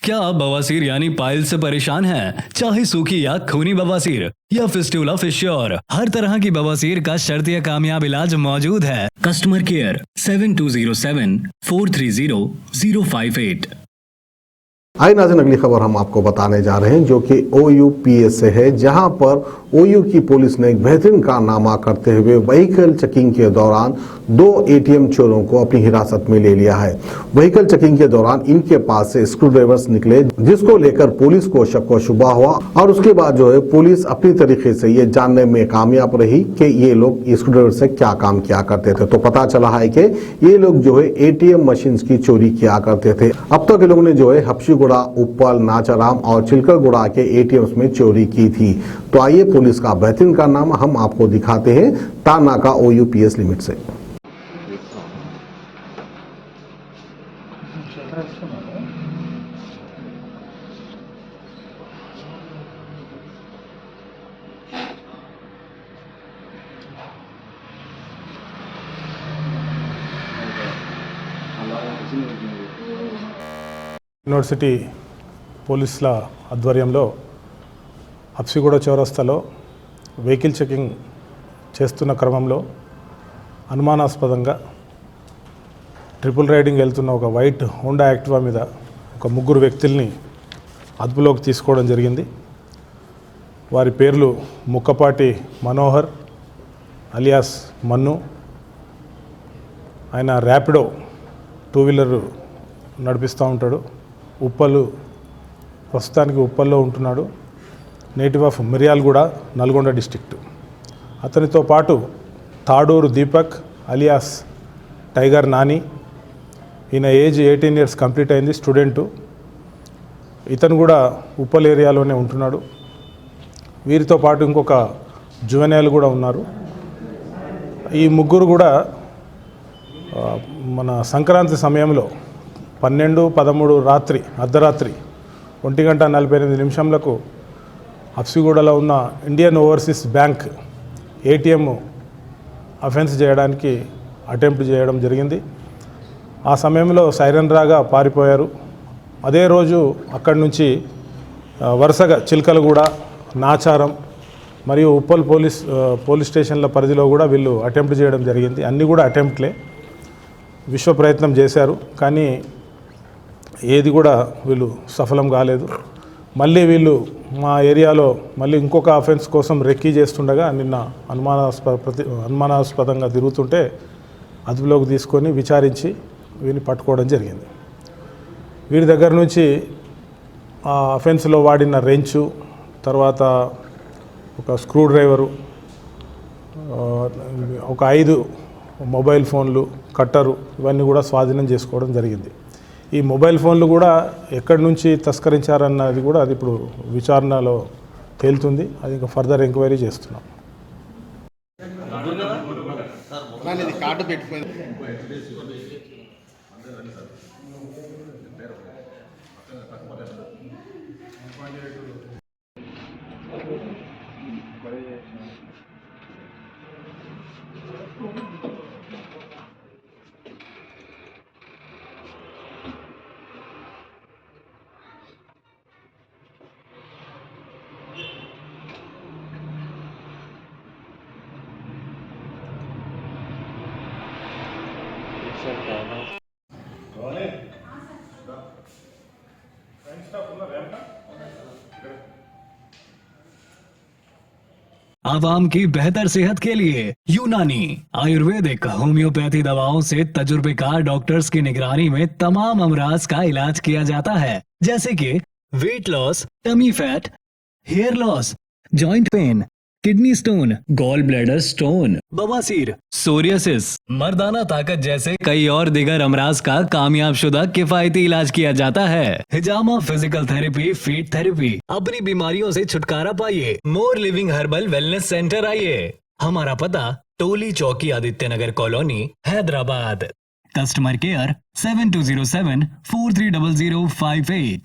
क्या आप बवासीर यानी पाइल्स से परेशान हैं? चाहे सूखी या खूनी बवासीर या फिस्टुला फिश्योर, हर तरह की बवासीर का शर्तीय कामयाब इलाज मौजूद है। Customer care 7207-430-058। आइए नाज़रीन, अगली खबर हम आपको बताने जा रहे हैं जो कि OUPS से है, जहां पर OU की पुलिस ने एक बेहतरीन कारनामा करते हुए व्हीकल चेकिंग के दौरान 2 ATM चोरों को अपनी हिरासत में ले लिया है। व्हीकल चेकिंग के दौरान इनके पास से स्क्रू ड्राइवर्स निकले, जिसको लेकर पुलिस को शक व शुबा हुआ और उसके बाद जो है पुलिस अपनी तरीके से ये जानने में कामयाब रही कि ये लोग स्क्रू ड्राइवर से क्या काम किया करते थे। तो पता चला है कि ये लोग जो है ATM मशीन की चोरी किया करते थे। अब तक लोगों ने जो है हबशीगुड़ा, उप्पल, नाचाराम और चिलकलगुड़ा के ATMs में चोरी की थी। तो आइए पुलिस का बेहतरीन कारनामा हम आपको दिखाते हैं तानाका OUPS लिमिट से। యూనివర్సిటీ పోలీసుల ఆధ్వర్యంలో హబ్సిగూడ చౌరస్తాలో వెహికల్ చెకింగ్ చేస్తున్న క్రమంలో అనుమానాస్పదంగా ట్రిపుల్ రైడింగ్ వెళ్తున్న ఒక వైట్ హోండా యాక్టివా మీద ఒక 3 వ్యక్తుల్ని అదుపులోకి తీసుకోవడం జరిగింది. వారి పేర్లు ముక్కపాటి మనోహర్ అలియాస్ మన్ను, ఆయన ర్యాపిడో 2 వీలర్ నడిపిస్తూ ఉంటాడు. ప్రస్తుతానికి ఉప్పల్లో ఉంటున్నాడు. Native of Miryalaguda, Nalgonda district. అతనితో పాటు తాడూరు దీపక్ అలియాస్ టైగర్ నాని, ఈయన ఏజ్ 18 ఇయర్స్ కంప్లీట్ అయింది, స్టూడెంటు. ఇతను కూడా ఉప్పల్ ఏరియాలోనే ఉంటున్నాడు. వీరితో పాటు ఇంకొక జువెనైల్ కూడా ఉన్నారు. ఈ 3 కూడా మన సంక్రాంతి సమయంలో 12-13 రాత్రి అర్ధరాత్రి 1:48 హబ్సిగూడలో ఉన్న Indian overseas bank ATM offence చేయడానికి అటెంప్ట్ చేయడం జరిగింది. ఆ సమయంలో సైరన్ రాగా పారిపోయారు. అదే రోజు అక్కడి నుంచి వరుసగా చిలకలగూడ, నాచారం మరియు ఉప్పల్ పోలీస్ స్టేషన్ల పరిధిలో కూడా వీళ్ళు అటెంప్ట్ చేయడం జరిగింది. అన్నీ కూడా అటెంప్ట్లే, విశ్వ ప్రయత్నం చేశారు, కానీ ఏది కూడా వీళ్ళు సఫలం కాలేదు. మళ్ళీ వీళ్ళు మా ఏరియాలో మళ్ళీ ఇంకొక అఫెన్స్ కోసం రెక్కీ చేస్తుండగా నిన్న అనుమానాస్పదంగా తిరుగుతుంటే అదుపులోకి తీసుకొని విచారించి వీరిని పట్టుకోవడం జరిగింది. వీరి దగ్గర నుంచి ఆ అఫెన్స్లో వాడిన రెంచు, తర్వాత ఒక స్క్రూ డ్రైవరు, ఒక 5 మొబైల్ ఫోన్లు, కట్టరు, ఇవన్నీ కూడా స్వాధీనం చేసుకోవడం జరిగింది. ఈ మొబైల్ ఫోన్లు కూడా ఎక్కడి నుంచి తస్కరించారన్నది కూడా అది ఇప్పుడు విచారణలో తేలుతుంది. అది ఇంకా ఫర్దర్ ఎంక్వైరీ చేస్తున్నాం. आवाम की बेहतर सेहत के लिए यूनानी आयुर्वेदिक होम्योपैथी दवाओं से तजुर्बेकार डॉक्टर्स की निगरानी में तमाम अमराज का इलाज किया जाता है, जैसे कि weight loss, tummy fat, hair loss, joint pain, kidney stone, gallbladder stone, बवासीर, सोरियासिस, मर्दाना ताकत जैसे कई और दिगर अमराज का कामयाब शुदा किफायती इलाज किया जाता है। हिजामा फिजिकल थेरेपी, फीट थेरेपी, अपनी बीमारियों से छुटकारा पाइए। More living herbal wellness centre आइए। हमारा पता Toli Chowki, Aditya Nagar colony, Hyderabad. Customer care 7207-430-058।